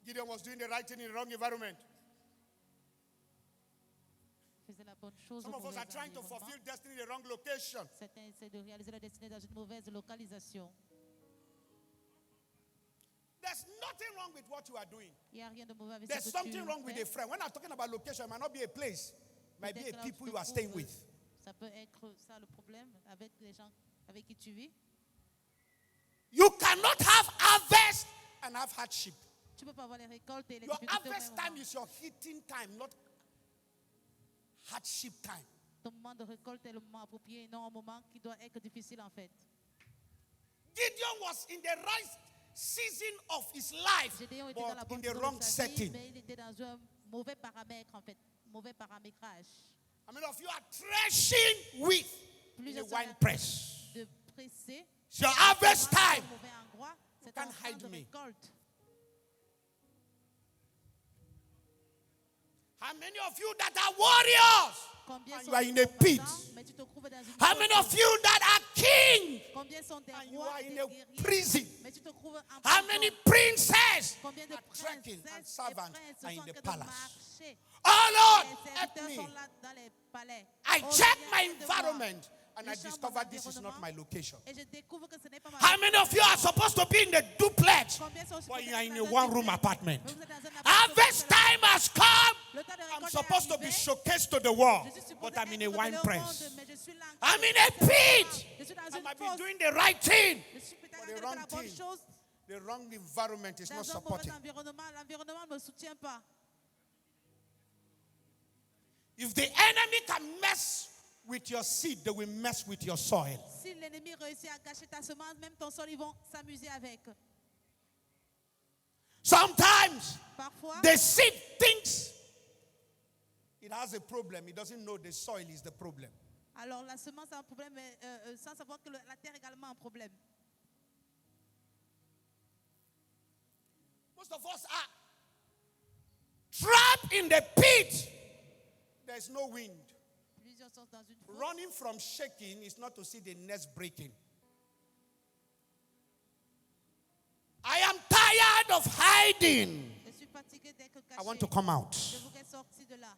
Gideon was doing the right thing in the wrong environment. Faisait la bonne chose Some au of us mauvais are trying to environnement. fulfill destiny in the wrong location. Certains essaient de réaliser la destinée dans une mauvaise localisation. There's nothing wrong with what you are doing. Il n'y a rien de mauvais avec There's ce que tu something wrong with fais. a friend. When I'm talking about location, it might not be a place. It might be a Peut-être là où people tu you te are staying trouves, with. Ça peut être ça le problème avec les gens avec qui tu vis. You cannot have harvest and have hardship. Tu ne peux pas avoir les récoltes et les Your difficultés au harvest même time moment. is your heating time, not hardship time. Ton moment de récolte est le moment approprié et non un moment qui doit être difficile en fait. Gideon was in the right season of his life, Gédéon était dans la but in bonne the saison wrong de sa vie, setting. mais il était dans un mauvais paramètre en fait, mauvais paramétrage. How many of you are threshing wheat in a Plusieurs wine sont press? de presser. It's your harvest Au time. mauvais endroit, c'est can't un temps hide de me. récolte. How many of you that are warriors Combien and sont you are des in a pit? combattants, mais tu te trouves dans une How many of grotte? you that are king Combien sont des and you rois are et in des a guerriers, prison? mais tu te trouves en How prison? many princes Combien de are trekking and princesses et servants princes are in sont en the train de palace? marcher? Oh Lord, Les help serviteurs me. sont là dans les palais. I Oh, checked Seigneur, my aide-moi. environment and Je I change mon discovered this is not environnement my location. Et je découvre que ce n'est pas ma How many of you are supposed to be in the duplex, Combien sont but you are in dans a un one-room duplex? apartment? Mais vous êtes dans un appartement Harvest seul. time has come. Le temps de I'm récolte supposed est to be arrivé. showcased to the world, Je suis supposé but I'm in a être wine révélé au press. monde, mais je suis là I'm encore. in a pit. Je suis dans I une might be fosse. doing the right thing. Je suis peut-être en But train the de wrong faire la bonne thing. chose. The wrong environment is not Dans un mauvais supporting. environnement, l'environnement ne me soutient pas. If the enemy can mess with your seed, they will mess with your soil. Si l'ennemi réussit à cacher ta semence, même ton sol, ils vont s'amuser avec. Sometimes Parfois, the seed thinks it has a problem. It doesn't know the soil is the problem. alors la semence a un problème, mais, sans savoir que la terre également a un problème. Most of us are trapped in the pit. There's no wind. Plusieurs sont dans une fosse. Running from shaking is not to see the nest breaking. I am tired of hiding. Je suis fatigué d'être caché. I want to come out. Je voudrais sortir de là.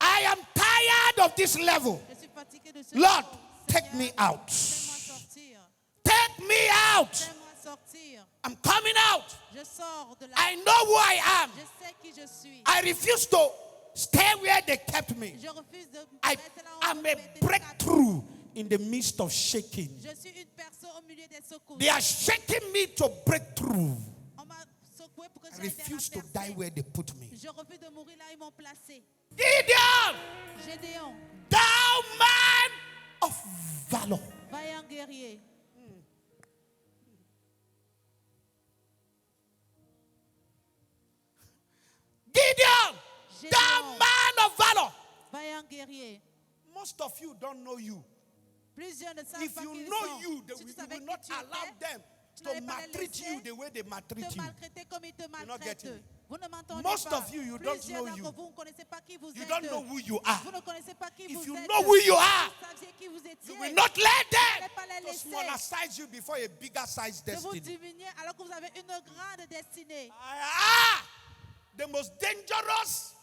I am tired of this level. Je suis fatigué de ce Lord, niveau. take Seigneur, me out. fais-moi sortir. Take me out. Fais-moi sortir. I'm coming out. Je sors de là. I know who I am. Je sais qui je suis. I refuse to stay where they kept me. Je refuse de I rester là où am on a m'a été breakthrough in the midst of shaking. Je suis une personne au milieu des secousses. They are shaking me to breakthrough. On m'a secoué pour que I j'aille vers la refuse to percée. die where they put me. Je refuse de mourir là où ils m'ont placé. Gideon, Gédéon, thou man of valor. vaillant guerrier. Gideon, thou Gédéon, man of valor. vaillant guerrier. Most of you don't know you. Plusieurs ne savent If pas you qui ils know sont. you, they Si tu will, you savais will qui not tu allow étais, them tu to n'allais pas les maltreat you laisser the way they maltreat te you. maltraiter comme ils te not maltraitent. getting me. Vous ne m'entendez Most pas. of you, you don't Plusieurs know d'entre you. vous ne connaissez pas qui vous You êtes. don't know who you are. Vous ne connaissez pas qui If vous you êtes. know who you are, Si vous saviez qui vous étiez, you will not let them pas les to laisser. smaller size you before a bigger size de vous destiny. diminuer alors que vous avez une grande destinée. The most dangerous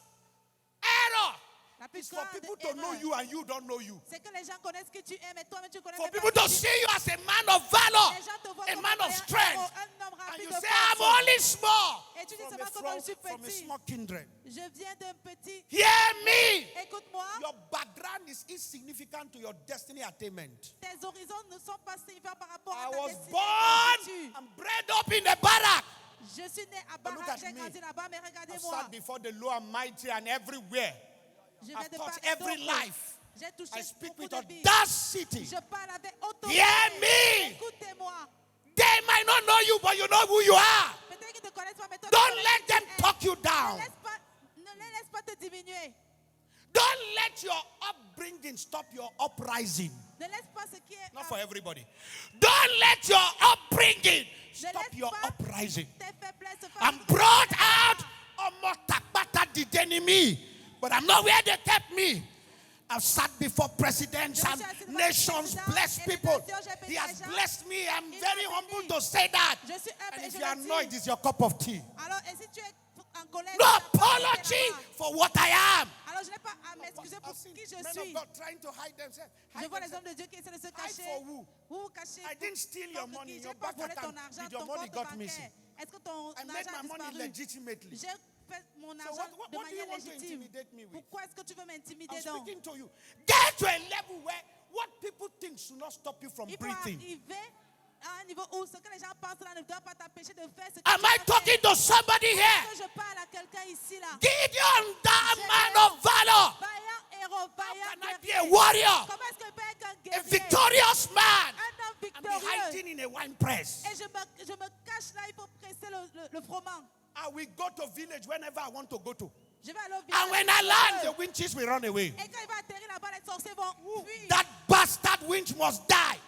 error La plus is for grande people to know erreur, you and you don't know you. c'est que les gens connaissent qui tu es, mais toi-même tu connais For pas people qui to tu es. see you as a man of valor, Les gens te voient a comme man un of héros, strength, un homme and rapide you de say, force. I'm only small Et tu dis, from c'est a, pas comment je suis from a petit. small kindred. Je viens d'un petit. Hear me. Écoute-moi, Your background is insignificant to your destiny attainment. tes horizons ne sont pas signifiants par rapport I à ta was destinée. born and bred up in a barrack. Je suis né à But look Barak, at j'ai me. grandi là-bas, mais I regardez-moi. sat before the low and mighty and everywhere. Je I've vais de touched part et every d'autre. life. J'ai I touché speak beaucoup with de vies. audacity. Je parle avec autorité. Hear me. Écoutez-moi. They might not know you, but you know who you are. Peut-être qu'ils ne te connaissent pas, mais toi, Don't tu connais let qui them tu es. talk you down. Ne les laisse pas te diminuer. Don't let your upbringing stop your uprising. Ne laisse pas ce qui est Not for everybody. Don't let your upbringing ne stop laisse your pas uprising. tes faiblesses se I'm faire- brought out almost takbata the enemy, but I'm not where they kept me. I've sat before presidents Je me and suis assis devant nations, les blessed présidents et les people. nations, j'ai béni He has les gens. blessed me. I'm Il very m'a humble béni. to say that. Je suis humble And et if je you're le annoyed, dis. it's your cup of tea. Alors, et si tu es en colère, No c'est ta tasse de thé apology là-bas. for what I am. Alors, je n'ai pas à m'excuser pour I've seen qui je men of suis. God trying to hide themselves. Je Hide vois les themselves. hommes de Dieu qui essaient de se Hide cacher. for who? Vous vous cachez. I didn't steal your contre money. qui? Je Your n'ai pas bank volé ton account. argent, Did your ton money compte got bancaire. missing? Est-ce que ton I made argent a my money disparu? legitimately. J'ai fait mon So argent what de do you manière want to légitime. intimidate me with? Pourquoi est-ce que tu veux m'intimider I'm donc? speaking to you. Get to a level where what people think should not stop you from Il faut breathing. arriver à un niveau où ce que les gens pensent là ne doit pas t'empêcher de faire ce que Am tu I as talking fait. to somebody here? Est-ce que je parle à quelqu'un ici là? Gideon, that man of valor. Vaillant héros, vaillant Can I be guerrier. a warrior? Comment est-ce que je peux être un A guerrier? victorious man. Un homme And be victorieux. hiding in a wine press. Et je me cache là, il faut presser le froment. I will go to village whenever I want to go to. Je vais aller au And village. when I land, the winches will run away. Et quand il va atterrir là-bas, les sorciers vont fuir. That bastard winch must die.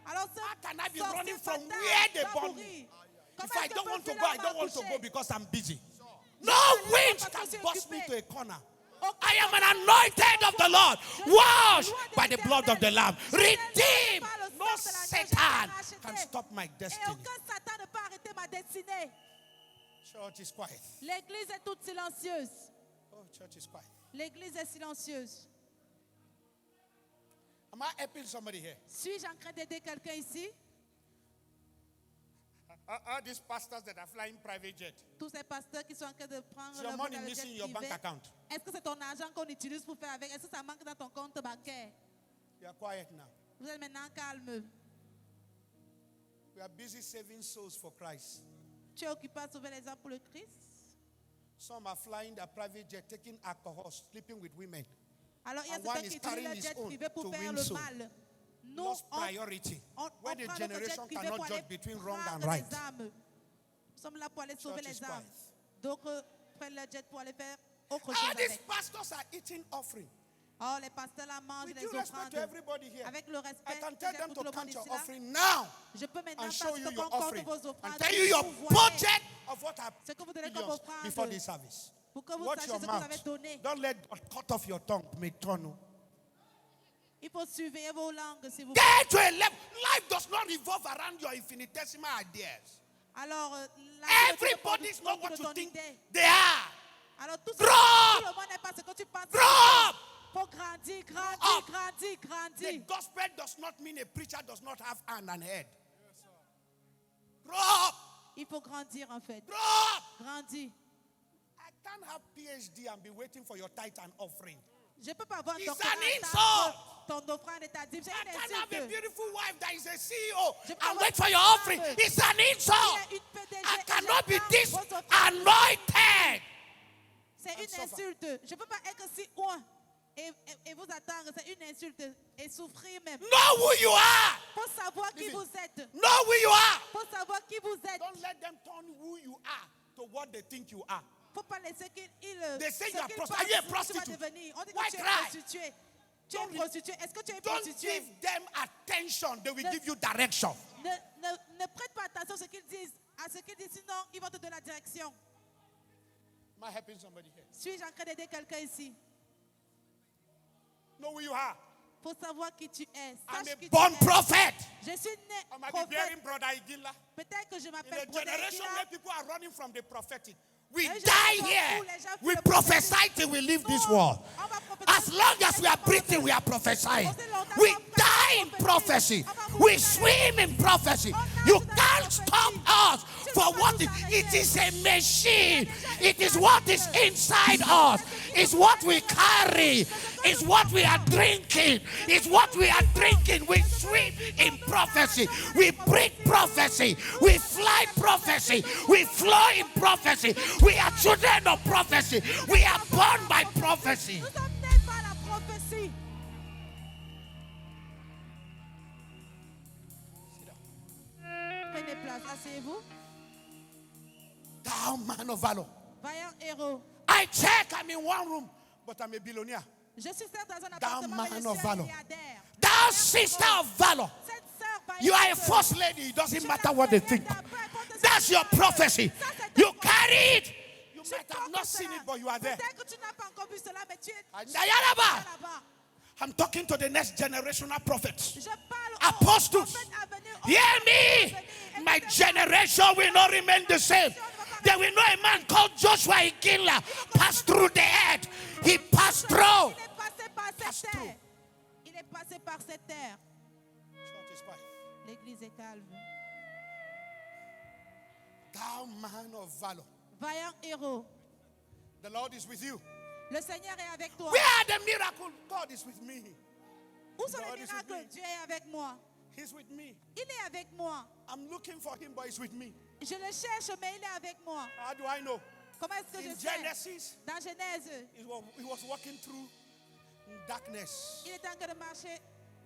Alors ce How can I be sorcier running from fatal where they va born mourir. me? Comment If I est-ce que don't je want peux to fuir go, là I où don't on want to m'a go couché? because I'm busy. Je No vais aller là-bas winch parce que can je suis boss me occupé. to a corner. Aucun I am an sorcier anointed of the Lord, washed by the blood of the Lamb, Je suis redeemed. par le No sang de l'agneau, j'ai été Satan racheté. can stop my Et destiny. aucun Satan ne peut arrêter ma destinée. Church is quiet. L'église est toute silencieuse. Oh, church is quiet. L'église est silencieuse. Am I helping somebody here? Suis-je en train d'aider quelqu'un ici? All these pastors that are flying private jet. Tous ces pasteurs qui sont en train de prendre Is your le money vol avec missing in jet your bank privé, account? est-ce que c'est ton argent qu'on utilise pour faire avec? Est-ce que ça manque dans ton compte bancaire? You are quiet now. Vous êtes maintenant calme. We are busy saving souls for Christ. Tu es occupé à sauver les âmes pour le Christ? Some are flying their private jet, taking alcohol, sleeping with women. Alors il y a And one certains is qui utilisent carrying le his jet own privé to pour faire win le soul. mal. Nous, Lost on priority. Where the prend notre jet generation privé cannot pour judge aller between wrong and prendre right. les âmes. Nous sommes là pour aller sauver Church is les âmes. quiet. D'autres prennent le jet pour aller faire autre chose All these avec. pastors are eating offering. Oh, les pasteurs là mangent With les due respect offrandes. to everybody here, Avec le I respect can que tell j'ai them pour to tout le monde count your ici là, offering now je peux maintenant and faire show ce you qu'on your compte offering vos offrandes. and tell you your Vous voyez budget of what I've ce que vous donnez comme billions offrande. before this service. Pour que vous Watch sachiez your ce que vous avez mouth. donné. Don't let God cut off your tongue. Metono. Il faut surveiller vos langues, s'il vous plaît. Get to a level. Life does not revolve around your infinitesimal ideas. Alors, la vie ne Everybody is tourne not pas what autour de you ton think idée. they are. Alors, tout Grow le monde n'est pas ce que tu penses. Grow up. Faut grandir, up. grandir, The grandir. gospel does not mean a preacher does not have hand and head. Grow up. Il faut grandir, en fait. Grow up. Grandir. I can't have PhD and be waiting for your tithe and offering. Je ne peux pas avoir It's ton an attendre insult. ton offrande et ta dîme. C'est I une can't have a insulte. beautiful wife that is a CEO Je peux and avoir wait for une your femme offering. It's an qui insult. est une PDG I et cannot be j'attends this vos offrandes. anointed. C'est une suffer. insulte. Je ne peux pas être si loin et vous attendre. C'est une insulte. Et souffrir même. Know who you are. Pour savoir qui Listen. vous êtes. Know who you are. Pour savoir qui vous êtes. Don't let them turn who you are to what they think you are. Il ne faut pas laisser qu'ils They say ce you are qu'ils prostitute. pensent Are you a que tu vas prostitute? devenir. On dit Why que tu es cry? prostituée. Tu es Don't- prostituée. Est-ce que tu es Don't prostituée? give them attention. They will Ne- give you direction. Ne prête pas attention à ce qu'ils disent. À ce qu'ils disent, sinon ils vont te donner la direction. Am I helping somebody here? Suis-je en train d'aider quelqu'un ici? Know who you are. Pour savoir qui tu es. I'm Sache a qui born tu es. prophet. Je suis né I might be bearing prophète. brother Iginla. Peut-être que je In m'appelle a Brother generation Iginla. where people are running from the prophetic, we Un die génération here. où les gens We font le prophesy prophétique. till we leave this Nous, world. on va prophétiser As long as we are breathing, we are prophesying. We die in prophecy. We swim in prophecy. You can't stop us for what it is a machine. It is what is inside us. It's what we carry. It's what we are drinking. It's what we are drinking. We swim in prophecy. We breathe prophecy. We fly prophecy. We flow in prophecy. We are children of prophecy. We are born by prophecy. Nous sommes nés par la prophétie. Prenez place, asseyez-vous. Thou man of valor. Vaillant héros. I check, I'm in one room, but I'm a billionaire. Je suis certes dans un Thou appartement, mais je man suis of un valor. milliardaire. Thou sister of valor. Cette sœur vaillante. You are a first lady. It doesn't matter what they think. That's your prophecy. You carry it. You might have not seen it, but you are there. Peut-être que tu n'as pas encore vu cela, mais tu es Nayaraba. là-bas. I'm talking to the next generational prophets. Je parle Apostles. aux prophètes à venir, aux Hear prophètes me. à venir. My Écoutez-moi. generation will not remain the same. There will know a man called Joshua Iginla pass through the earth. He passed through. Il est passé par Pass cette through. terre. Il est passé par cette terre. Church is quiet. L'église est calme. Thou man of valor, Vaillant héros, the Lord is with you. le Seigneur est avec toi. Where are the miracles? God is with me. Où sont God les is with miracles? me. Dieu est avec moi. He's with me. Il est avec moi. I'm looking for him, but he's with me. Je le cherche, mais il est avec moi. How do I know? Comment est-ce que In je sais? Genesis, Dans Genèse, he was walking through darkness. il était en train de marcher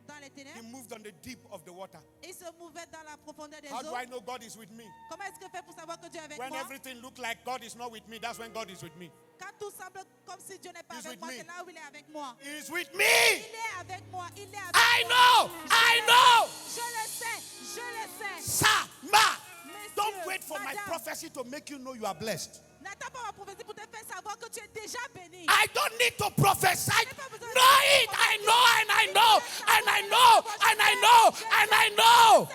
dans les He ténèbres. moved on the deep of the water. Il se mouvait dans la profondeur des How do eaux. I know God is with me? Comment est-ce que fait pour savoir que Dieu est avec When moi? everything looked like God is not with me, that's when God is with me. Quand tout semble comme si Dieu n'est pas He's avec with moi, me. c'est là où il est avec moi. He is with me. Il est avec moi. Il est avec I moi. know. I know. Je le sais. Je le sais. Sir, ma, Messieurs, don't wait for my madame, prophecy to make you know you are blessed. n'attends pas ma prophétie pour te faire savoir que tu es déjà béni. I don't need to prophesy. Know it. I know and I know and I know and I know and I know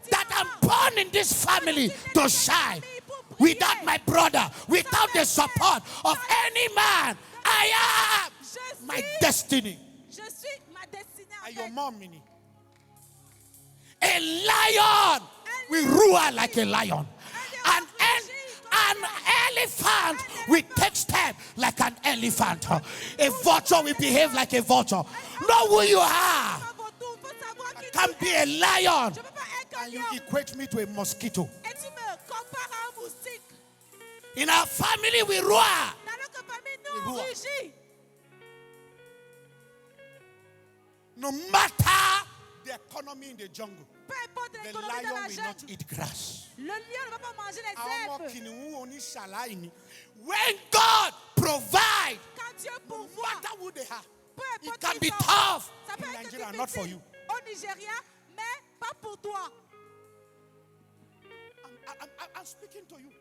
that I'm born in this family to shine. Without my brother, without the support of any man, I am my destiny. Je suis ma destinée en And your fait. mom, Minnie. A lion will roar like a lion. An elephant will take step like an elephant. A vulture will behave like a vulture. Know who you are. Can't be a lion. Je peux pas être un And you lion. equate me to a mosquito. Et tu me compares à un moustique. In our family, we roar. Dans notre famille, nous, on roar. rugit. No matter the economy in the jungle, Peu importe the l'économie dans lion la will not jungle, eat grass. le lion ne va pas manger les Àwọn herbes. kìnìún oníṣàlàyé. When God provides, Quand Dieu no pourvoit, matter who they are, peu it importe can qui be sont, tough ça peut in être Nigeria, not for you. difficile au Nigeria, mais pas pour toi. I'm speaking to you.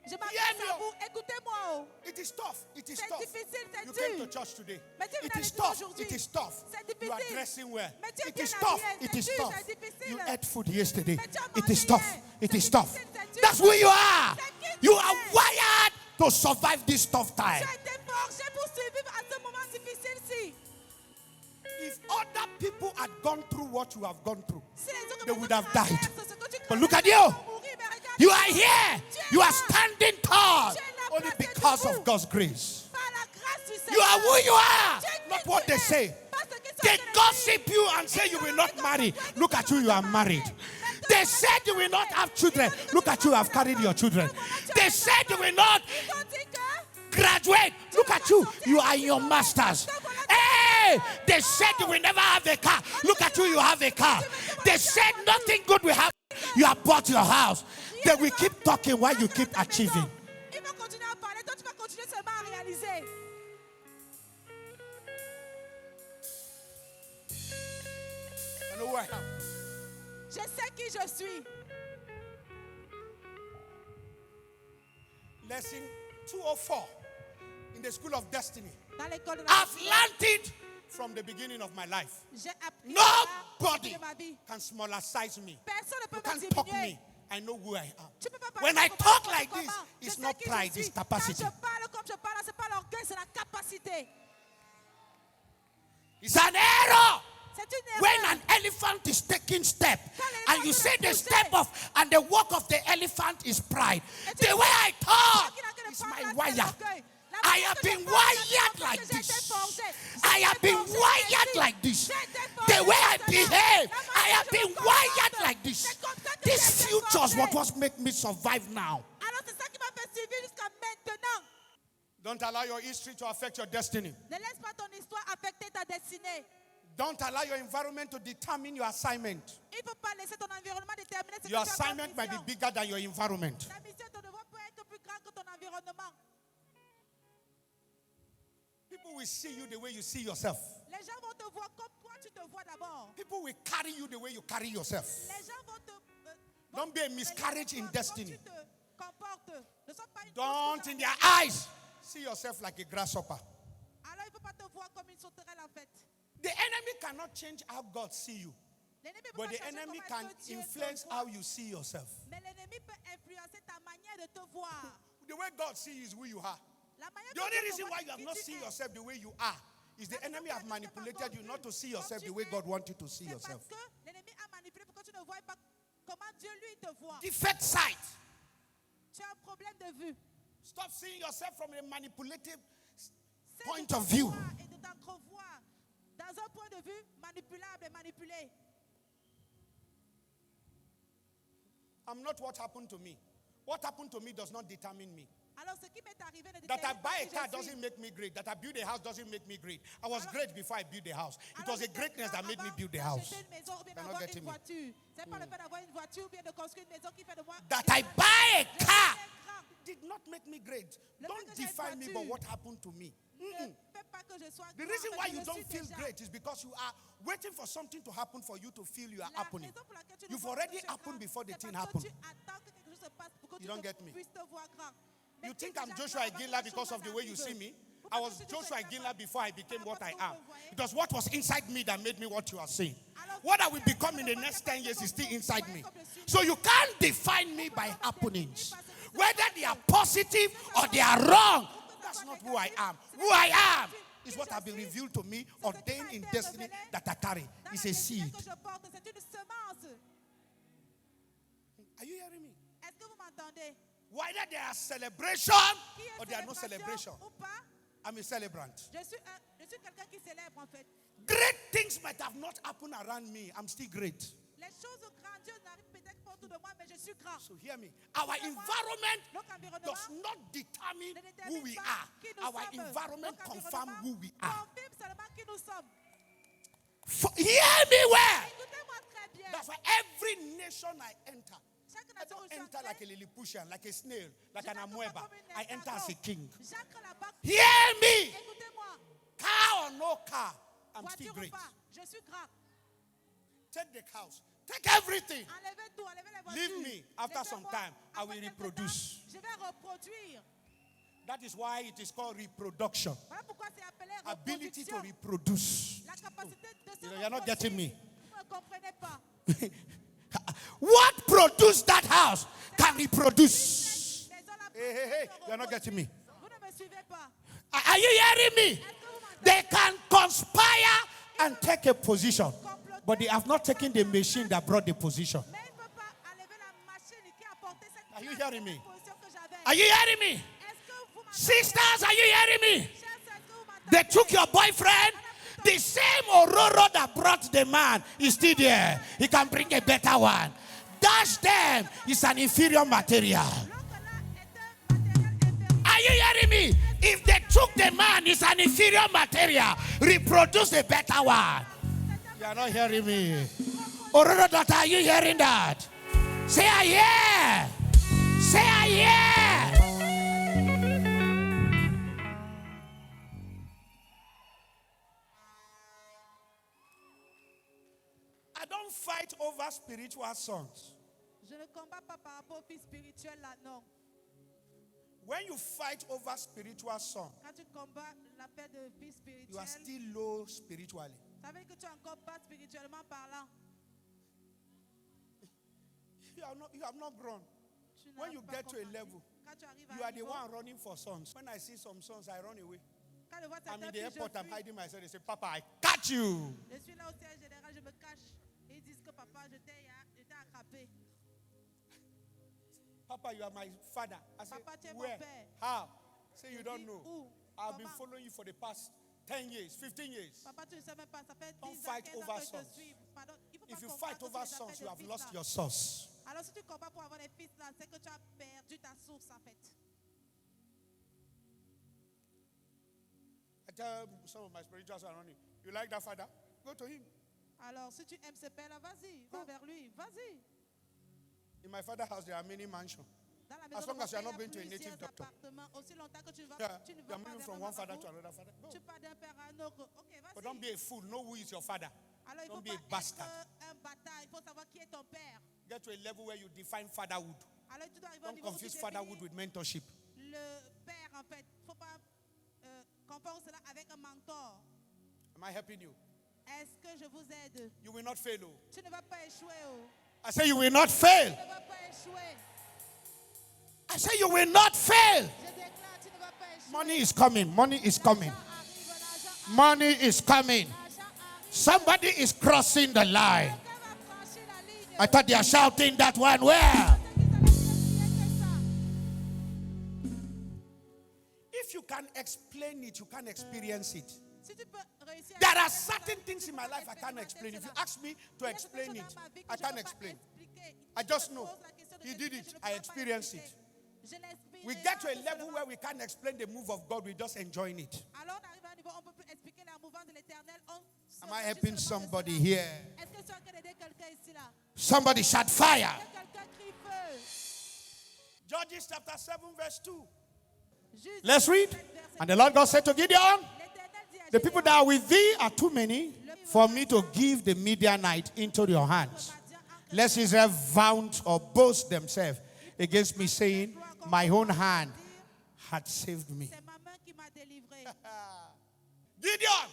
Je m'adresse à vous, écoutez-moi. Oh. It is tough. It is C'est tough. difficile, c'est You came to dur. church today. Mais tu es It venu à is l'église tough. aujourd'hui. It is tough. C'est You are difficile. dressing well. Mais tu es It bien is tough. habillé, It c'est is dur, tough. c'est difficile. You ate food yesterday. Mais tu as It mangé is tough. hier. It C'est is tough. difficile, c'est dur. That's who you are. C'est qui tu You es. are wired to survive this tough time. Tu as été forgé pour survivre à ce moment difficile-ci. If other people had gone through what you have gone through, Si les autres they would personnes have died. traversent ce que tu But look at traverses, you. ils vont mourir, mais regarde, You are here. You are standing tall tu es là only placé because debout. of God's grace. Par la grâce du Seigneur. You are who you are, Tu es qui not tu what they es. say. Pas ce qu'ils sont They en train de gossip dire. you and say you will not marry. Look at you, you are married. They said you will not have children. Look at you, you have carried your children. They said you will not Ils ont dit que graduate. Look at you, you are in your masters. Hey, they said you will never have a car. Look at you, you have a car. They said nothing good will happen. You have bought your house. They will keep talking while you keep achieving. ils vont continuer à parler, toi tu vas continuer seulement à réaliser. I know who I am. Je sais qui je suis. Lesson 204 in the school of destiny. Dans l'école de la I've learned it from the beginning of my life. j'ai appris Nobody de ma vie. can smaller size me. Personne ne You peut me can't talk diminuer. me. I know who I am. Tu peux pas parler When I comme talk moi, like comment. this, Je it's sais not qui je pride, suis. it's capacity. Quand je parle comme je parle, c'est pas l'orgueil, c'est la capacité. It's an error. C'est une When erreur. an elephant is taking step Quand and you l'éléphant say the bouger. step of and the walk of the elephant is pride. Et tu The dis, way I talk Qui n'a que le is prendre, my là, c'est wire. l'orgueil. La I manière have que je been parle, la wired manière like que j'ai été this. forgé. I J'ai have été been forgé wired ainsi. like this. J'ai été The forgé way I comme ça. behave, La manière I have que je been me wired comporte. like this. C'est comme ça que This j'ai été future is forgé. what make me survive now. Alors c'est ça qui m'a fait survivre jusqu'à maintenant. Don't allow your history to affect your destiny. Ne laisse pas ton histoire affecter ta destinée. Don't allow your environment to determine your assignment. Il ne faut pas laisser ton environnement déterminer ce que Your tu as comme assignment might be mission. bigger than your environment. Ta mission, ton devoir peut être plus grand que ton environnement. People will see you the way you see yourself. Les gens vont te voir comme toi tu te vois d'abord. People will carry you the way you carry yourself. Les gens vont te... Don't be a miscarriage in destiny. Comme tu te comportes. Ne sois pas une Don't fausse in couche their eyes see yourself like a grasshopper. Alors il ne faut pas te voir comme une sauterelle en fait. The enemy cannot change how God see you. L'ennemi peut But pas the changer enemy comment can est-ce que Dieu te influence voit. how you see yourself. Mais l'ennemi peut influencer ta manière de te voir. The way God sees you is who you are. La manière The dont only Dieu te reason voit, why you have qui not tu seen es. yourself the way you are is the enemy have manipulated you not to see yourself the way God wants you to see C'est yourself. parce que l'ennemi a manipulé pour que tu ne vois pas comment Dieu lui te voit. Defect sight. Tu as un problème de vue. Stop seeing yourself from a manipulative C'est point de of view. t'entrevoir et de t'entrevoir dans un point de vue manipulable et manipulé. I'm not what happened to me. What happened to me does not determine me. Alors ce qui m'est arrivé ne That I détermine pas buy a qui car je suis. doesn't make me great. That I build a house doesn't make me great. I was Alors- great before I built the house. It Alors, was a j'étais greatness that grand made me avant build the d'acheter house. une maison ou bien You're not d'avoir getting une me. voiture. C'est pas le fait d'avoir une voiture ou bien de construire une maison qui fait de moi. That une I grande buy a personne. Je car deviens grand. did not make me great. Le Don't fait que j'ai une define me, but voiture what happened to me. Ne fais pas que je sois The grand, reason en fait, why je you le don't suis feel déjà. great is because you are waiting for something to happen for you to feel you are La happening. raison pour laquelle tu ne You've vois pas already que tu es happened grand, before the c'est thing parce que happened. tu attends que quelque chose se passe pour que You don't get me. puisses te voir grand. Mais You tu think es I'm déjà Joshua grand avant Iginla que la because chose of the way you see n'arrive. me? Vous I pensez was que tu Joshua fais Iginla ça before I became par what I rapport à ce que am. vous voyez. It was what was inside me that made me what you are seeing. Alors, What I si will tu become in the ne next vois pas 10 years comme is still vous inside voyez me. comme je suis So là. you can't define me Vous by pouvez pas me happenings. définir par ce qui se Whether passe. they are positive or they are wrong, that's not who I am. Who I am is what has been revealed to me, ordained in destiny that I carry. Dans It's la a destinée seed. que je porte, c'est une semence. Are you hearing me? Est-ce que vous m'entendez? Whether there are celebration Qui est or there are no celebration, ou pas? I'm a celebrant. Je suis quelqu'un qui célèbre en fait. Great things might have not happened around me. I'm still great. Les choses grandioses n'arrivent peut-être pas autour de moi, mais je suis grand. So hear me. Our environment Notre environnement does not determine ne who détermine we pas are. qui nous Our sommes. environment Notre confirms environnement who we are. confirme seulement qui nous sommes. Hear me well. Écoutez-moi très bien. That's why every nation I enter, Chaque I nation où don't je suis enter entrée, like a Lilliputian, like a snail, like je an n'entre pas amoeba. comme une I enter as a escargot. king. J'entre là-bas. Hear me. Écoutez-moi. Car or no car, I'm still Voiture ou great. pas, je suis grand. Take the house. Take everything. Enlevez tout, enlevez les voitures. Leave me. After some Laissez-moi. time, I Après will quelque reproduce. temps, je vais reproduire. That is why it is called reproduction. Voilà pourquoi c'est appelé Ability to reproduction. reproduce. La capacité de se You're not getting me. Vous ne comprenez pas. What produced that house can reproduce. Les hommes là- Hey, hey, hey. You're not getting me. Vous ne me suivez pas. Are you hearing me? Est-ce que vous m'entendez? They can conspire and take a position, but they have not taken the machine that brought the position. Mais il ne peut pas enlever la machine qui a porté cette Are you place hearing de me? position que j'avais. Are you hearing me? Est-ce que vous m'entendez? Sisters, are you hearing me? Chers, est-ce que vous m'entendez? They took your boyfriend. The same Ororo that brought the man is still there. He can bring a better one. Dash them is an inferior material. L'autre là est un matériel inférieur. Are you hearing me? If they took the man, it's an inferior material. Reproduce a better one. You are not hearing me. Ororo daughter, are you hearing that? Say I hear. Say I hear. I don't fight over spiritual sons. Je ne combats pas par rapport au fils spirituel là, non. When you fight over spiritual son, Quand tu combats l'affaire de fils you are spirituel, still low spiritually. ça veut dire que tu es encore pas spirituellement parlant. You have not grown. Tu n'as When you pas get to a commencé. level, Quand tu arrives à you un are the niveau, one running for sons. When I see some sons, I run away. quand je vois I'm certains in the filles, airport, I'm fuis. hiding myself. They say, Papa, I catch you. Je suis là au siège général, je me cache. Et ils disent que papa, je t'ai attrapé. Papa, you are my father. I say, Papa, tu es mon where? père. How? Say, Je you don't dis, know. où? I've been Comment? following you for the past 10 years, 15 years. Papa, tu ne sais même pas, ça fait 10 Don't ans, fight 15 ans over que je sons. te suis. Pardon, il faut If pas you combattre fight sur over les sons, affaires you de have fils, lost là. your source. Alors si tu combats pour avoir des fils là, c'est que tu as perdu ta source en fait. I tell some of my spirituals around you, you like that father? Go to him. Alors si tu aimes ce père là, vas-y, va vers lui, vas-y. In my father's house, there are many mansions. Dans la As maison long de as you are mon not père, going to a il y a native plusieurs doctor. appartements. Aussi longtemps que tu ne vas, Yeah, tu ne you vas are pas moving vers from un one father to marabout, another father. Go. tu pars d'un père à un autre. Ok, But don't vas-y. be a fool. Know who is your father. Alors il don't faut be pas a bastard. être un bâtard, il faut savoir qui est ton père. Get to a level where you define fatherhood. Alors tu dois arriver au Don't niveau où tu confuse définis fatherhood with mentorship. le père en fait. Il ne faut pas confondre cela avec un mentor. Am I helping you? Est-ce que je vous aide? You will not fail. Oh. Tu ne vas pas échouer. Oh. I say you will not fail. Tu ne vas pas échouer. I say you will not fail. Je déclare, tu ne vas pas échouer. Money is coming. Money is coming. L'argent arrive, l'argent arrive, Money is coming. l'argent arrive. Somebody is crossing the line. Quelqu'un va franchir la ligne. I thought they are shouting that one. Where? If you can explain it, you can experience it. Si tu peux réussir à There are expliquer certain ça, things tu in peux my pas life I expliquer can't ma explain. tête If you là. ask me to Il y a explain certaines it, choses dans ma vie que I je can't peux pas explain. expliquer. I Si just tu me know. poses la question de He did l'expliquer, it. je ne I pourrai pas experienced expliquer. it. Je l'explique. We get to a level where we can't explain the move of God, we're just enjoying it. Alors on arrive à un niveau où on peut plus expliquer la mouvance de l'Éternel. Am I helping somebody here? Est-ce que tu as aider quelqu'un ici là? Somebody shout fire. Que quelqu'un crie feu. Judges chapter 7, verse 2. Juste Let's read. And the Lord God said to Gideon, l'Éternel dit à the people that are with thee are too many for me to give the Midianite into your hands. Lest Israel vaunt or boast themselves against me, saying, my own hand had saved me. c'est ma main qui m'a délivré. Gideon,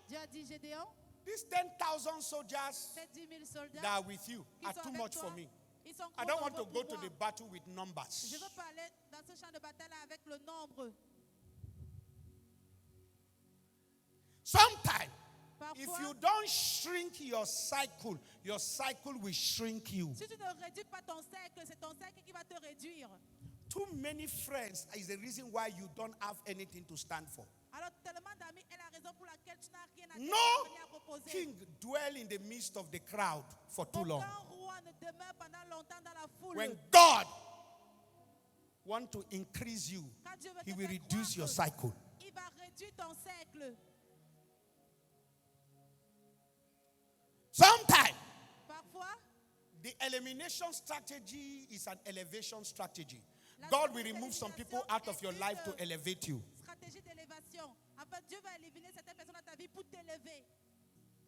Dieu a dit Gédéon, these 10,000 soldiers ces 10 000 soldats that are with you qui are sont too avec much toi, for me. ils sont I trop don't want to nombreux go pour to moi. the battle with Je numbers. veux pas aller dans ce champ de bataille avec le nombre. Sometimes, if Parfois, you don't shrink your cycle will shrink you. si tu ne réduis pas ton cercle, c'est ton cercle qui va te réduire. Too many friends is the reason why you don't have anything to stand for. Alors, tellement d'amis est la raison pour laquelle tu n'as rien à No venir à proposer. king dwell in the midst of the crowd for too long. Aucun roi ne demeure pendant longtemps dans la foule. When God want to increase you, Quand Dieu veut he te will faire reduce your croître, cycle. il va réduire ton cercle. Sometimes, Parfois, the elimination strategy is an elevation strategy. la God will stratégie remove some people d'élimination out of your est life to une elevate you. stratégie d'élévation. En fait, Dieu va éliminer certaines personnes dans ta vie pour t'élever.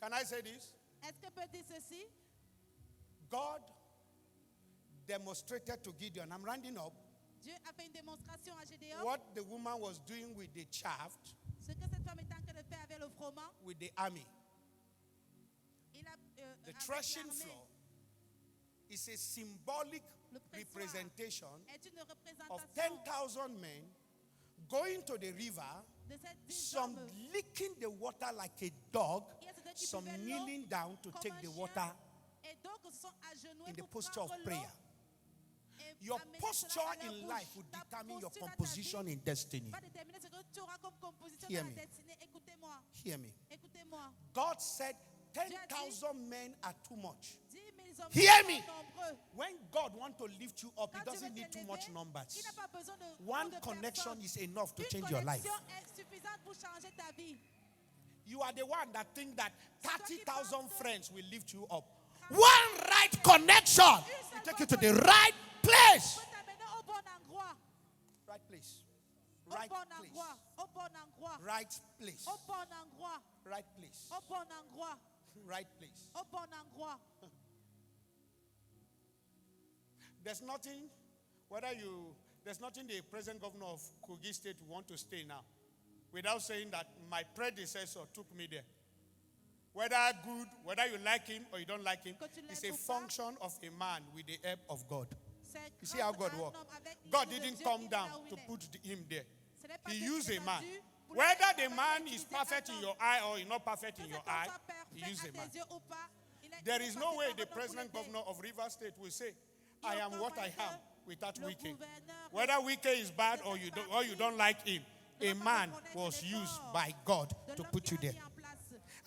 Can I say this? Est-ce que peut dire ceci? God demonstrated to Gideon, I'm rounding up, Dieu a fait une démonstration à Gédéon. what the woman was doing with the chaff, Ce que cette femme est en train de faire avec le froment. with the army. Il a, The avec threshing l'armée. floor is a symbolic Le pressoir representation est une of représentation 10,000 men going to the river, de ces 10 some hommes. licking the water like a dog, Il y a ceux qui some buvaient l'eau kneeling down to comme take un the chien, water et d'autres sont agenouillés in the pour posture of prendre prayer. l'eau et Your amener posture cela à leur in bouche. life will Ta determine your posture dans ta composition vie in destiny. va déterminer ce que tu auras comme composition Hear dans la me. destinée. Écoutez-moi. Hear me. Écoutez-moi. God said 10,000 men are too much. 10 000 hommes Hear sont me. nombreux. When God wants to lift you up, He Quand Dieu doesn't veut need too t'élever, much numbers. il n'a pas besoin de One beaucoup de connection personnes. is enough to Une change your life. connexion est suffisante pour changer ta vie. You are the one that think that toi qui 30,000 penses friends will lift you up. One right connection will take you to the right place. Peut t'amener au bon endroit. Right place. Au Right bon place. endroit. Au bon endroit. Right place. Au bon endroit. Right place. Au bon endroit. Right place. Au bon endroit. There's nothing, there's nothing the present governor of Kogi State want to stay now without saying that my predecessor took me there. Whether good, whether you like him or you don't like him, Que tu it's l'aimes a ou pas. function of a man with the help of God. C'est You see how God grâce à un works? homme avec God l'aide de didn't Dieu come qu'il est down là où to il est. put him there. Ce n'est pas He Dieu qui used est a man. descendu pour Whether le the man is utiliser perfect un in homme. your eye or not perfect Que in cet your homme eye, soit he parfait used à a tes man. yeux ou pas, There il est is no passé way par the un homme pour present l'aider. governor of River State will say, Il I y a am aucun what I moyen am que without le Wike. gouverneur Whether Wike is bad or you don't like him, a man was used by God de to l'homme put qu'il you a there. mis en place.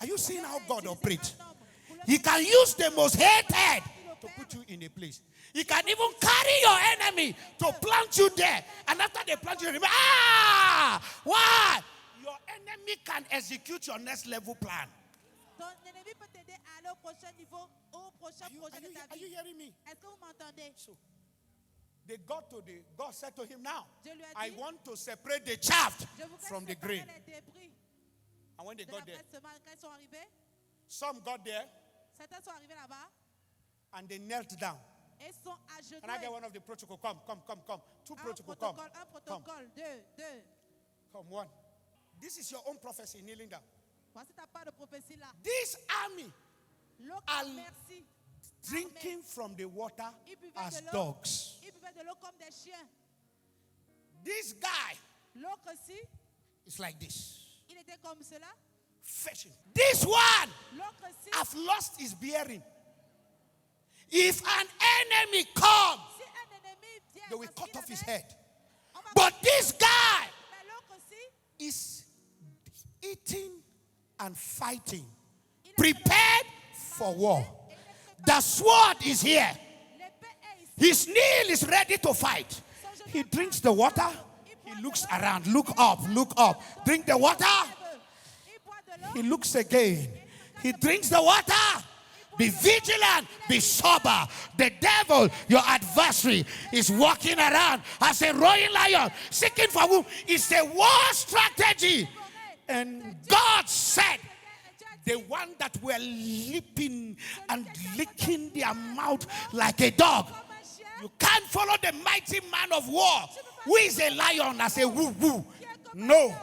Are you seeing Dieu how a God utilisé operates? un homme pour le He faire can sortir use the most hated to opère. put you in a place. He can even carry your enemy to plant you there. And after they plant you, remember, why? Your enemy can execute your next level plan. Ton ennemi peut t'aider à aller au prochain niveau, au prochain projet de ta Are you vie. hearing me? Est-ce que vous m'entendez? So, God said to him, now, Dieu lui a I dit, want to separate the chaff je voudrais from the séparer grain. les débris And when they de got la there, presse semence. Quand ils sont arrivés, some got there certains sont arrivés là-bas and they knelt down. et sont Can I get agenouillés. one of the protocol? Come. Two Un protocol, come. protocole, Come, deux. come, one. This is your own prophecy, kneeling down. Voici ta part de prophétie là. This army L'eau are merci. drinking from the water Ils buvaient as de l'eau. dogs. Ils buvaient de l'eau comme des chiens. This guy L'autre-ci, is like this. il était comme cela. Fetching. This one L'autre-ci, have lost his bearing. If an enemy comes, si un ennemi vient, they will parce cut qu'il off his avait- head. on va But couper. this guy Mais l'autre-ci, is eating and fighting, il est prepared for war. The sword is here. l'épée est ici. His knee is ready to fight. He drinks the water. He looks around. Look up. Look up. Drink the water. Il boit de l'eau. He looks again. He drinks the water. Be vigilant. Be sober. The devil, your adversary, is walking around as a roaring lion, seeking for whom. It's a war strategy. And God said, the one that were leaping and licking their mouth like a dog. Comme un chien, You can't follow the mighty man of war who is a lion as a woo woo. No.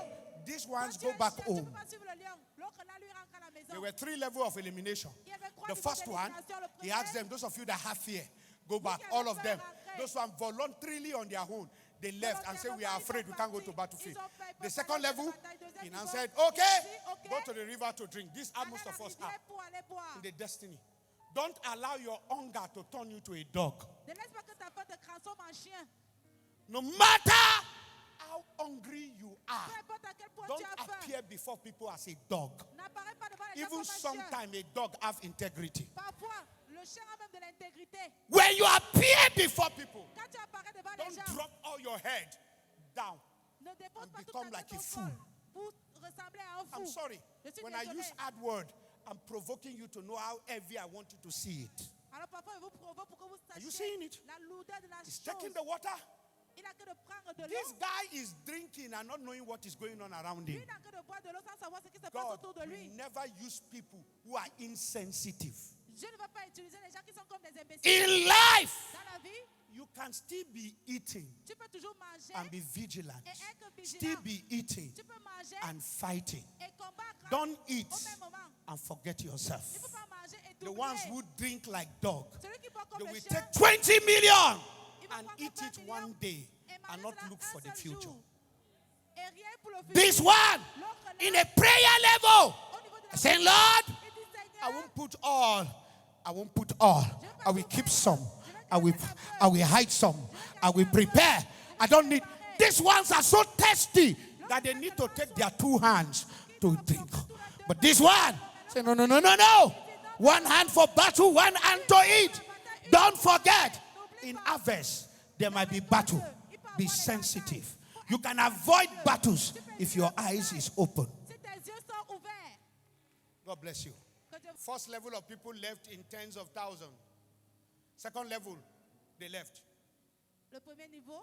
These ones go back tu home. peux pas suivre le lion. L'autre là, lui rentre à la maison. There were 3 levels of elimination. Il y avait 3 The niveaux first one, d'élimination. Le he premier, asked them, those of you that have fear, go back. All of them. Those one voluntarily on their own. They left and said, we are afraid, we can't go to battlefield. The second level, he now said, okay, go to the river to drink. This are most of us are pour aller boire. in the destiny. Don't allow your hunger to turn you to a dog. Ne laisse pas que ta faim te transforme en chien. No matter how hungry you are, Peu importe à quel point don't tu as faim. appear before people as a dog. N'apparais pas devant les gens Even comme un chien. sometimes a dog have integrity. Parfois, le chien a même de l'intégrité. When you appear before people, Quand tu apparais devant les don't gens, drop all your head down. ne dépose and pas toute become ta like tête a au fool. sol pour ressembler à un fou. I'm sorry. Je suis When I désolé. use hard word, I'm provoking you to know how heavy I want you to see it. Alors parfois, il vous provoque pour que vous Are you sachiez seeing it? la lourdeur de la He's chose. taking the water. Il n'a que de prendre de This l'eau. guy is drinking and not knowing what is going on around Lui him. n'a que de boire de l'eau sans savoir ce qui se passe God autour de will lui. never use people who are insensitive. Je ne veux pas utiliser les gens qui sont comme des imbéciles. In life, Dans la vie, you can still be eating tu peux toujours manger and be vigilant. et être Still vigilant. be eating Tu peux manger and fighting. et combattre Don't eat au même moment. and forget Il ne yourself. faut pas manger et The t'oublier. ones who drink like dog, Celui qui boit comme they le will chien, take 20 million il va and prendre eat 20 it millions one day et manger and not cela look un for the seul future. jour. Et rien pour le futur. This one, L'autre là, in a prayer level, au niveau de la saying, prière, Lord, il dit, Seigneur, I won't put all. I won't put all. I will keep some. I will hide some. I will prepare. I don't need. These ones are so thirsty that they need to take their 2 hands to drink. But this one, say, no, no, no, no, no. 1 hand for battle, 1 hand to eat. Don't forget, in harvest, there might be battle. Be sensitive. You can avoid battles if your eyes is open. si tes yeux sont ouverts, God bless you. que Dieu- First level of people left in tens of thousands. Second level, they left. le premier niveau,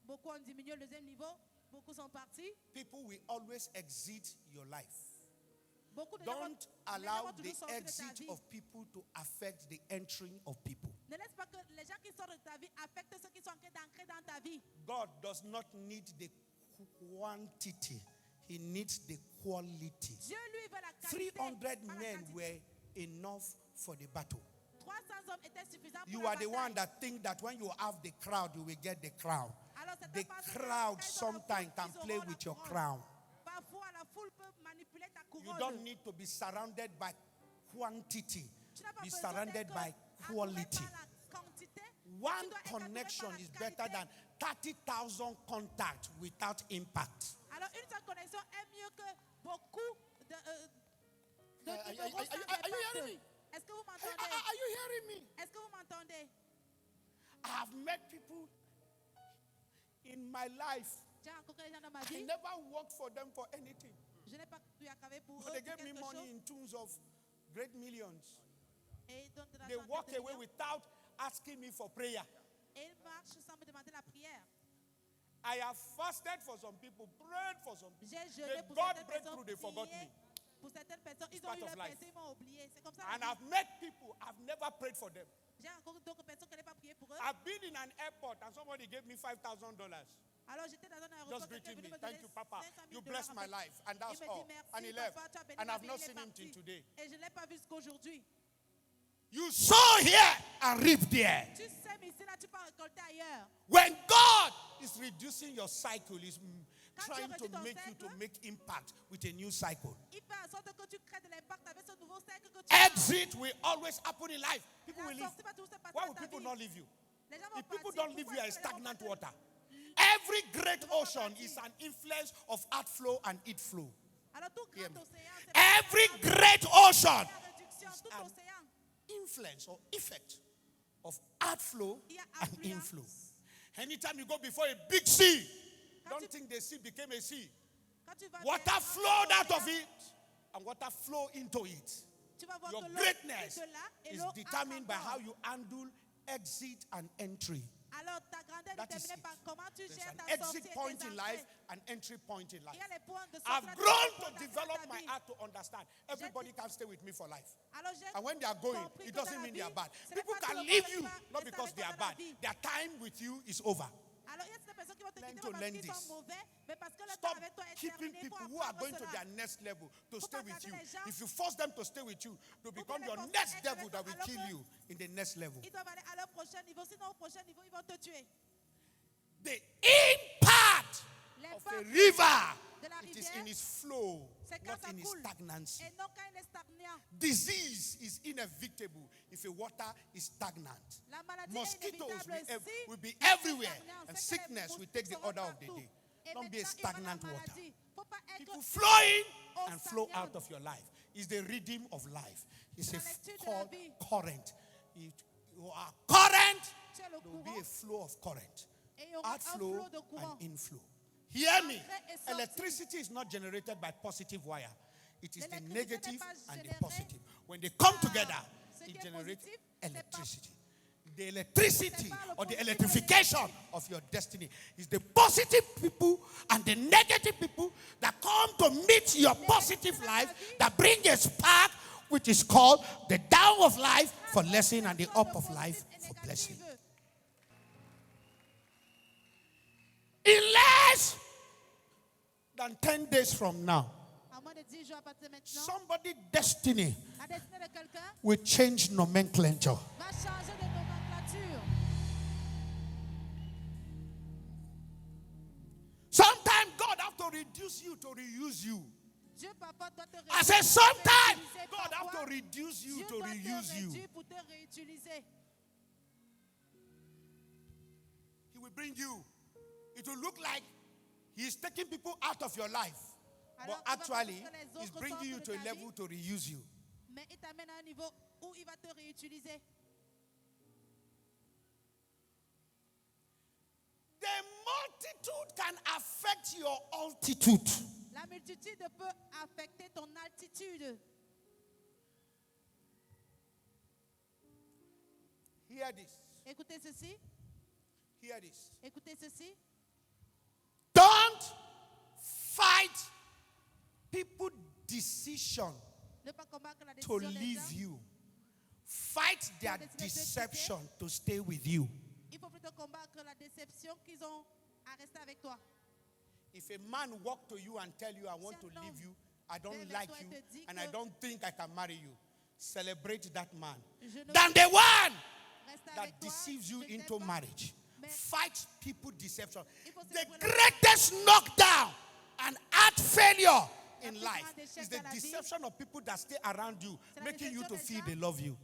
beaucoup ont diminué. Le deuxième niveau, beaucoup sont partis. People will always exit your life. Beaucoup de gens Don't vont- les gens allow vont the toujours sortir de ta exit vie. of people to affect the entering of people. Ne laisse pas que les gens qui sortent de ta vie affectent ceux qui sont en train d'entrer dans ta vie. God does not need the quantity, He needs the quality. Dieu, lui, veut la qualité. 300 pas la men quantité. were enough for the battle. 300 hommes étaient suffisants pour You la are the bataille. one that think that when you have the crowd, you will get the crown. Alors, c'est The pas parce que crowd quand ils ont la sometimes foule, can ils play auront la with your couronne. crown. Parfois, la foule peut manipuler ta You couronne. don't need to be surrounded by quantity. Tu n'as pas Be besoin surrounded d'être by entouré quality. par la quantité. One Tu dois être connection entouré is par la better qualité. than 30,000 contacts without impact. Alors, une seule connexion est mieux que beaucoup de Are you numéros sans hearing impact. me? Est-ce que vous Are m'entendez? you hearing me? Est-ce que vous m'entendez? I have met people in my life. J'ai rencontré des gens dans ma I vie. never worked for them for anything. Je n'ai pas pu travailler pour But eux they pour gave me quelque money chose. in terms of great millions. Et ils donnent de They l'argent en walk quelques away millions. without asking me for prayer. Et ils marchent sans me demander la prière. I have fasted for some people, prayed for some people. J'ai jeûné They pour got certaines breakthrough, personnes. they forgot prié me. pour certaines personnes. Ils It's ont part eu of leur life. pensée, ils m'ont oublié. C'est comme ça. And la vie. I've met people, I've never prayed for them. J'ai rencontré d'autres personnes qui n'avaient pas prié pour eux. I've been in an airport and somebody gave me $5,000. Alors j'étais dans un aéroport. Just Quelqu'un est greeting venu me. me donner Thank you, Papa. 500 000 You $. blessed my life, and that's Il me dit all. merci, And he left. papa, tu as béni And ma I've vie, not il est seen him parti. till today. Et je ne l'ai pas vu jusqu'aujourd'hui. You sow here and reap there. Tu sèmes ici, là, tu peux récolter ailleurs. When God is reducing your cycle, He's trying to make you to make impact with a new cycle. Il fait en sorte que tu crées de l'impact avec ce nouveau cercle que tu as. Exit will always happen in life. People will La leave. sortie va toujours se passer Why dans will ta people vie. not leave you? Les gens vont If people partir. don't leave Pourquoi you, are est-ce que les gens stagnant vont water. partir? Every great ocean is an influence of outflow and inflow. Alors tout Hear grand me. océan, c'est Every pas great ocean la réduction, is tout an océan. influence or effect of outflow Il y a and affluence. inflow. Anytime you go before a big sea, don't think the sea became a sea. Quand tu vas Water vers flowed out l'océan, of it and water flowed into it. tu vas voir Your que l'eau greatness est de là et is l'eau determined by entre how encore. you handle exit and entry. Alors ta grandeur est That is déterminée it. par comment tu There's gères an ta exit sortie point et tes in life, entrées. an entry point in life. Il y a les points de sortie, I've là, grown tu to peux develop ta my vie. heart to understand. Everybody can stay with me for life. Alors j'ai And when they are going, compris it que dans doesn't la mean they are vie, bad. ce n'est People pas tout can le monde leave qui you, va not rester because avec they toi are dans la bad. vie. Their time with you is over. Alors il y a des personnes qui vont te Learn quitter to parce learn qu'ils this. sont mauvais, mais parce que le temps Stop avec toi est keeping terminé pour people who are apprendre going to cela. their next level to Faut stay pas with garder you. les gens. If you force them to stay with you, to become les your forcer next à être devil avec that toi will alors kill que- you in the next level. Ils doivent aller à leur prochain niveau, sinon au prochain niveau, ils vont te tuer. The impact of a L'impact river, de la it is rivière, in its flow, c'est quand not ça in its coule. stagnancy. Et non quand il est stagnant. Disease is inevitable if a water is stagnant. La maladie Mosquitoes est inévitable si will be l'eau est everywhere, stagnante. and C'est que les sickness will take the moustiques order seront of the partout. day. Et Don't be a maintenant, il y aura la stagnant water. maladie. Faut pas être People flowing eau and flow stagnante. out of your life. It's the rhythm of life. It's La a lecture de la called vie. current. You are current, Tu es le there will be courant a flow of current. et il y aura un Outflow flot de courant. and inflow. Hear me. Entrée et sortie. Electricity is not generated by positive wire. It is the L'électricité negative n'est pas and the générée positive. When they come par together, ce qui it est generates positif, c'est pas- electricity. The electricity c'est pas le or the positif ou le electrification négatif. of your destiny is the positive people and the negative people that come to meet your positive life, that bring a spark, which is called the down of life for blessing and the up of life for blessing. In less than 10 days from now, À moins de 10 jours à partir de maintenant, somebody's destiny la destinée de quelqu'un will change nomenclature. va changer de nomenclature. Sometimes God have to reduce you to reuse you. Dieu parfois doit te I said, réutiliser. sometimes God Parfois, have to reduce you Dieu to doit te reuse you. réduire pour te réutiliser. He will bring you. It will look like He's taking people out of your life. Alors, But il va actually, faire que les He's autres bringing you sortent to de a ta level vie. to reuse you. Mais il t'amène à un niveau où il va te réutiliser. The multitude can affect your altitude. La multitude peut affecter ton altitude. Hear this. Écoutez ceci. Hear this. Écoutez ceci. Don't fight people's decision Ne pas combattre la to décision des leave gens. you. Fight their deception to stay with you. Il faut plutôt combattre la déception qu'ils ont à rester avec toi. If a man walk to you and tell you, I want to leave you, I don't vient vers like toi et you, te dit and que- I don't think I can marry you, celebrate that man. Je ne Than the one reste that avec toi. deceives you je t'aime into pas. marriage. Mais Fight people deception. Il faut The célébrer la- greatest knockdown and heart failure in plus life grande échec is the dans la vie. deception of people that stay around you, C'est la making you déception to des feel gens. they love you.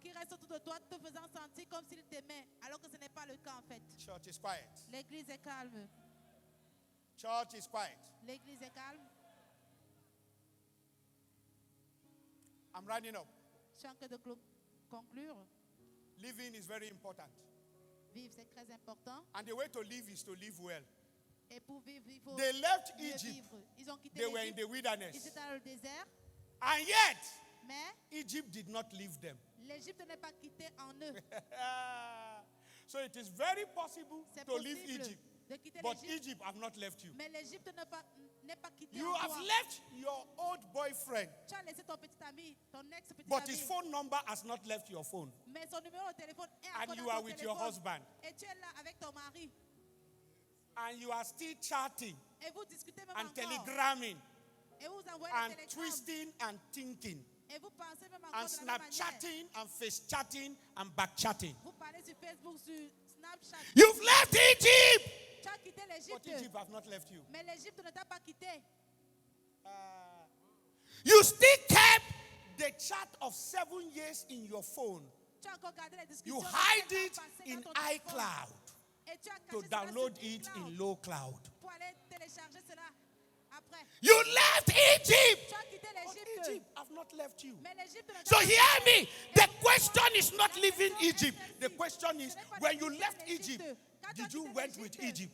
qui reste autour de toi te faisant sentir comme s'ils t'aimaient, alors que ce n'est pas le cas en fait. Church is quiet. L'église est calme. Church is quiet. L'église est calme. I'm running up. Je suis en train de conclure. Living is very important. Vivre, c'est très important. And the way to live is to live well. Et pour vivre, il faut They left mieux Egypt. vivre. Ils ont quitté They were in l'Égypte. the Ils wilderness. étaient dans le désert. And yet, Mais Egypt did not leave them. l'Égypte n'est pas quittée en eux. So it is very possible C'est to leave possible Egypt. de quitter But l'Égypte. Egypt have not left you. Mais l'Égypte n'est pas quittée You en have toi. left your old boyfriend, Tu as laissé ton petit ami, ton ex-petit but ami. his phone number has not left your phone. Mais son numéro de téléphone est And encore you dans are ton with your téléphone. husband. Et tu es là avec ton mari. And you are still chatting Et vous discutez même and encore. telegramming Et vous envoyez and des télégrammes. twisting and thinking Et vous pensez même encore and de la même manière. Snapchatting and face chatting and back chatting. Vous parlez sur Facebook, sur Snapchat. You've left Egypt. Tu as quitté But l'Égypte. Egypt have not left you. Mais l'Égypte ne t'a pas quitté. You still kept the chat of 7 years in your phone. Tu as encore gardé les discussions. You de hide 7 ans it passés in dans ton téléphone. iCloud Et tu as caché to cela download sur it iCloud in low cloud. pour aller télécharger cela après. You left Egypt. Tu as quitté But l'Égypte. Egypt have not left you. Mais l'Égypte ne t'a So pas hear quitté. me. The question is not leaving Egypt. The question is, when you left Egypt, did you went with Egypt?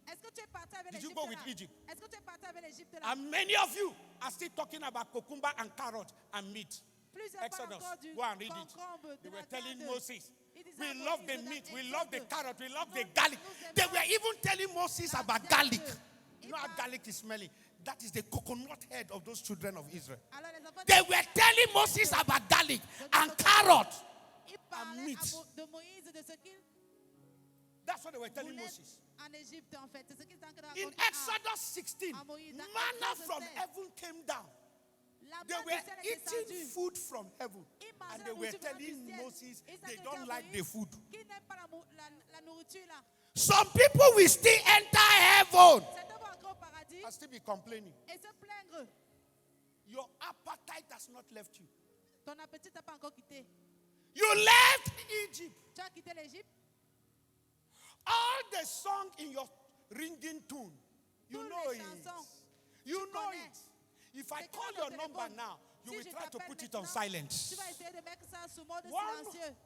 Est-ce que tu es parti avec Did you l'Égypte go with là? Egypt? Est-ce que tu es parti avec l'Égypte là? And many of you are still talking about cucumber and carrot and meat. Plusieurs Exodus. parlent encore du Go and read it. concombre, de They la were telling dinde. Moses, Ils disaient we à love Moïse the dans meat, we love the Exode, carrot, we love nous- the garlic. nous They aimons were even telling Moses la about dinde. garlic. You Ils know how parlent- garlic is smelling? That is the coconut head of those children of Israel. Alors les enfants They de- were telling Moses about garlic de- and de- carrot. Ils parlaient meat. de Moïse, de ce qu'il That's what they were telling voulait Moses. en Égypte en fait. C'est ce qu'ils étaient en train de In raconter à- Exodus 16, à Moïse. Dans manna Exode from 16, heaven came down. la They manne were du ciel est eating descendue. food from heaven. Ils And mangeaient they la were nourriture venant telling du ciel. Moses Ils they s'accusaient don't à like Moïse the food. qu'ils n'aiment pas la nourriture là. Some people will still enter heaven Certains vont entrer au paradis and still be complaining. et se plaindre. Your appetite has not left you. Ton appétit t'a pas encore quitté. You left Egypt. Tu as quitté l'Égypte. All the song in your ringing tune, you Toutes know les it. chansons, You tu know connais. it. If I C'est call que your dans ton number téléphone, now, you si will je try to t'appelle put it on maintenant, silence. Tu vas essayer de mettre ça sous mode One- silencieux.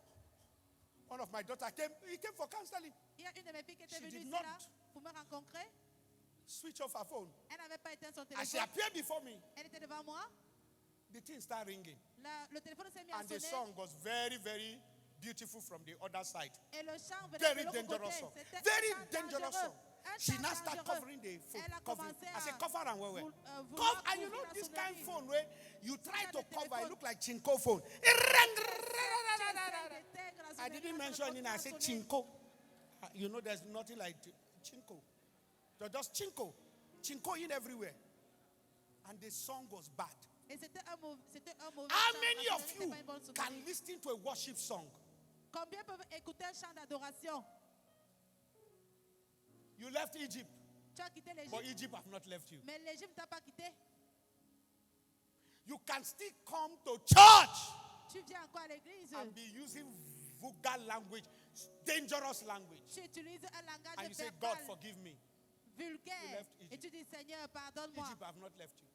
One of my daughters came for counseling. Il y a une de mes filles qui était She venue did ici not- là pour me rencontrer. Switch off her phone. Elle n'avait pas éteint son As she téléphone. appeared before me, Elle était devant moi. the thing started ringing. Le téléphone s'est mis à And the sonner. song was very, very beautiful from the other side. Et le chant venait Very de l'autre dangerous côté. song. C'était Very un chant dangerous dangereux. song. Un She chant now started dangereux. covering the phone. Elle a Covering. commencé I said, à cover and where? vouloir Cover, and you know couvrir this son kind oreille. of phone where you try a to des cover, it téléphones. look like chinko phone. It J'essaie rang. d'éteindre la I sonnerie, didn't la mention sonnerie it. I said continue à sonner. chinko. You know, there's nothing like chinko. They're just chinko. Chinko in everywhere. And the song was bad. Et c'était un mauvais How chant, many la of sonnerie you n'était pas une bonne can sonnerie. listen to a worship song? Combien peuvent écouter un chant d'adoration? You left Egypt, Tu as quitté but l'Égypte, Egypt have not left you. mais l'Égypte ne t'a pas quitté. You can still come to church Tu viens encore à l'église. and be using vulgar language, dangerous language. Tu utilises un langage And you say, God, verbal, forgive me. vulgaire. left Egypt. Et tu dis, Seigneur, pardonne-moi. Egypt have not left you.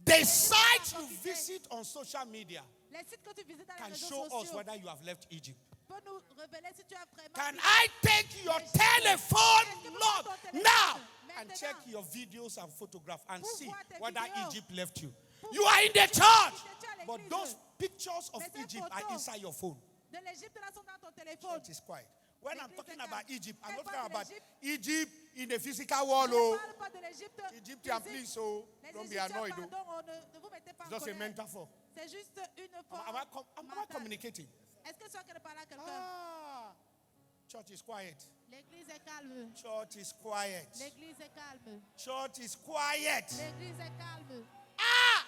The sites you visit on social media Les sites que tu visites dans les can réseaux show us sociaux whether you have left Egypt. peuvent nous révéler si tu as vraiment Can quitté. I take your telephone, Lord, now and Maintenant. check your videos and photographs and Pour see voir tes whether vidéos. Egypt left you? Pour You voir are in si the tu as church, quitté, tu es à but l'église. those pictures of Mais ces Egypt are photos inside your phone. de l'Égypte là sont dans ton téléphone. Church is quiet. When I'm L'église talking est calme. about Egypt, I'm Elle not parle talking de about l'Égypte. Egypt in the physical Je world. ne Oh. parle pas de l'Égypte Egyptian, physique. please, oh, Les don't be Égyptiens, annoyed. Oh. pardon, ne vous mettez pas en Just a colère. metaphor. C'est juste une forme Am I mentale. communicating? Est-ce que tu as parler à quelqu'un? Ah, church is quiet. L'église est calme. Church is quiet. L'église est calme. Church is quiet. L'église est calme. Ah,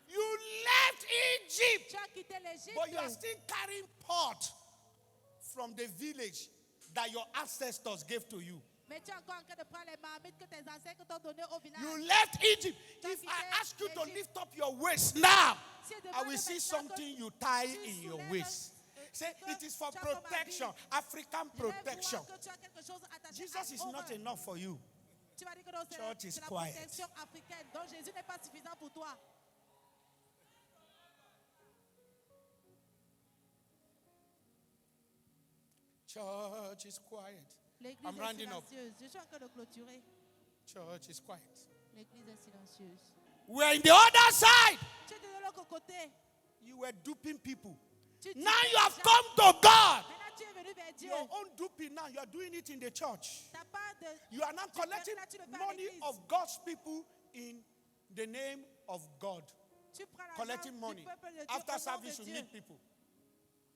you left Egypt, Tu as quitté l'Égypte. but you are still carrying pot from the village that your ancestors gave to you. Mais tu es encore en train de prendre les marmites que tes ancêtres t'ont données au village. You left Egypt. Tu as If I quitté ask you to l'Égypte. lift up your waist now, Si je I demande will see maintenant something que you tie tu in your soulèves, waist. Say que it is for tu as comme protection, habit. African Je vais protection. voir que tu as quelque chose attaché Jesus is au not rein. enough for you. Tu vas dire que non, c'est Church is c'est la quiet. protection africaine. Donc Jésus n'est pas suffisant pour toi. Church is quiet. L'église I'm est rounding up. silencieuse. Je suis en train de clôturer. Church is quiet. L'église est silencieuse. We're in the other side. Tu es de l'autre côté. You were duping people. Tu Now dupes you les have gens. come to God. Maintenant tu es venu vers Dieu. Your own duping now, you are doing it in the church. T'as pas de... You are now collecting Là, tu le fais à money l'église. of God's people in the name of God. Tu prends l'argent Collecting du money. peuple de Dieu After au nom service, de you Dieu. meet people.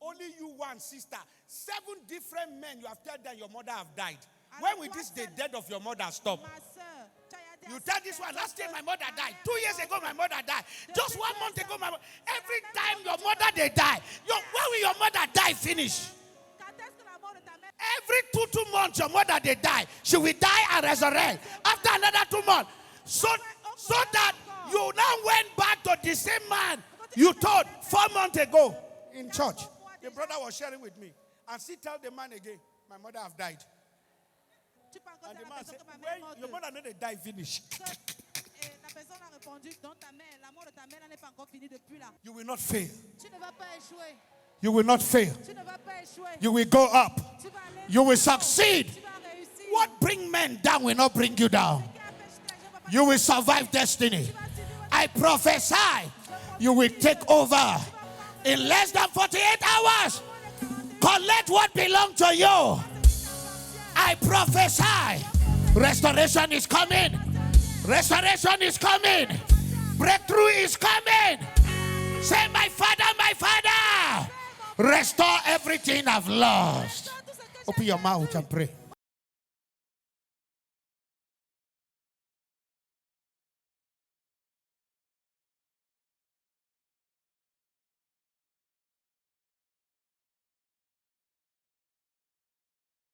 Only you, one sister. 7 different men, you have told them your mother have died. When will this the death of your mother stop? Ma soeur, tu as été You tell this one, last year my mother died. 2 years ago my mother died. Just 1 month ago my mother. Every time your mother they die. When will your mother die finish? Quand est-ce que la mort de ta mère? Every 2 months your mother they die. She will die and resurrect after another 2 months. So that you now went back to the same man you told 4 months ago in church. The brother was sharing with me. And she tell the man again, my mother have died. Tu peux encore And dire the à la man personne said, que ma mère est when morte. your mother know they die finish. La personne a répondu, donc la mort de ta mère n'est pas encore finie depuis là. You will not fail. Tu ne vas pas échouer. You will not fail. Tu ne vas pas échouer. You will go up. Tu vas aller You will plus haut. succeed. Tu vas réussir. What bring men down will not bring you down. Ce qui empêche que les gens ne vont pas You will survive destiny. I prophesy you will take over in less than 48 hours. Collect what belongs to you. I prophesy restoration is coming. Restoration is coming. Breakthrough is coming. Say, my Father, restore everything I've lost. Open your mouth and pray.